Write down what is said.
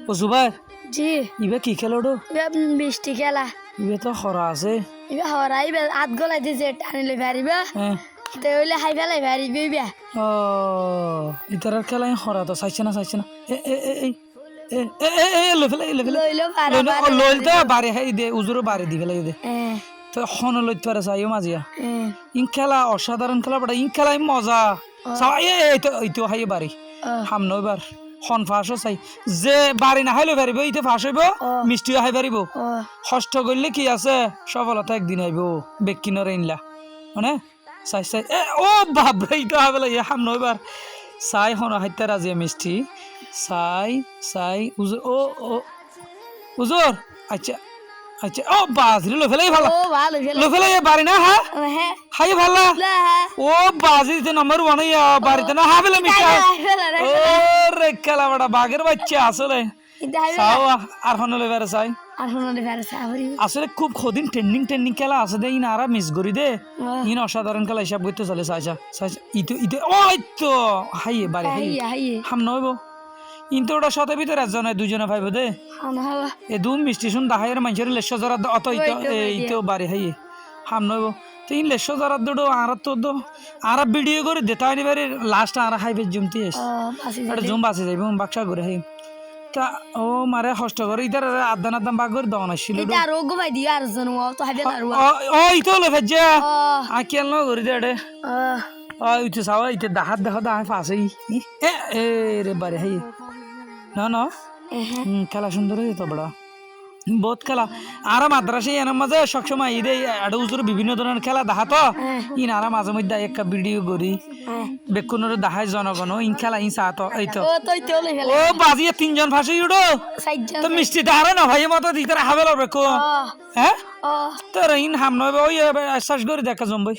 ও জুবাই জি ইবে কি খেলো ডো ইবা বৃষ্টি খেলা ইবে তো খরা আছে ইবা হরা ইবা আত গলাই দিছে টানিলে পারিবা হ্যাঁ তে হইলে হাই ফেলাই পারিবে ইবা ও ইতারার খেলা খরা তো চাইছে না এ এ এ এ এ এ এ এ লইফেলে লইলো পারা লইলতে বাড়ি হাই দে উজুরো বাড়ি দি ফেলাই দে হ্যাঁ তো হন লইতে পারে চাইও মাজিয়া হ্যাঁ ইন খেলা অসাধারণ খেলা বড় ইন খেলাই মজা চাই এই তো হাই বাড়ি হাম নইবার হন ফাঁসও চাই যে বাড়ি না হাইলে পারিব ইতে ফাঁস হইব মিষ্টিও হাই পারিব কষ্ট করলে কি আছে সফলতা একদিন আইব বেকিনরে ইনলা মানে চাই এ ও বাবরে ইতো হাবেলা ইয়ে হাম নইবার চাই হন হাইতে রাজিয়া মিষ্টি চাই উজুর ও উজুর আচ্ছা আচ্ছা ও বাজরি লো ফেলাই ভালো ও ভালো খেলা লো ফেলাই বাড়ি না হ্যাঁ হ্যাঁ হাই ভালো লা ও বাজি দিতে নম্বর ওয়ান বাড়িতে না হাবেলা মিষ্টি ও রে খেলা বড় বাঘের বাচ্চা আসলে ইদা হাই চাও আর হন লো বেরে চাই আর শুনলে পারে সাবরি আসলে খুব খদিন ট্রেন্ডিং খেলা আছে দে ইন আরা মিস করি দে ইন অসাধারণ খেলা হিসাব করতে চলে চাইছা ইতো ইতো ও তো হাই বাড়ি হাই হাই হাম নইব ইন তো ওটা সাথে ভিতরে একজনে দুজনে ভাইব দে হাম হাওয়া এ দুম মিষ্টি শুন দাহাইয়ের মানুষের লেশো জরা অত ইতো বাড়ি হাই হাম নইব তো ইন লেশো জরা দুটো আর তো দো আর ভিডিও করে দেতা আনি বাড়ি লাস্ট আর হাইবে জুমতি এস পাসি এটা জুম বাসে যাইব বাক্সা করে হাই তা ও মারে কষ্ট করে ইদার আদান বাগ করে দন আসছিল ইদা রোগ ভাই দিয়া আর জন তো হাইবে আর ও ইতো লে ফেজা আকিয়াল ন করে দে রে ও ইতো সাওয়া ইতে দাহাত দাহাত ফাসে এ রে বারে হাই না খেলা সুন্দর হয়েছে বড় বহুত খেলা আর মাদ্রাসা এনার মাঝে সবসময় ঈদে আড়ে উজুর বিভিন্ন ধরনের খেলা দেখা তো ইন আর মাঝে মধ্যে একটা ভিডিও করি বেকুনের দেখায় জনগণ ইন খেলা ইন চা তো এই তো ও বাজিয়ে তিনজন ফাঁসি উঠো তো মিষ্টি দাঁড়া না ভাই মতো দিতে হাবে বেকো হ্যাঁ তোর ইন হাম নয় ওই শ্বাস করে দেখা জম্বই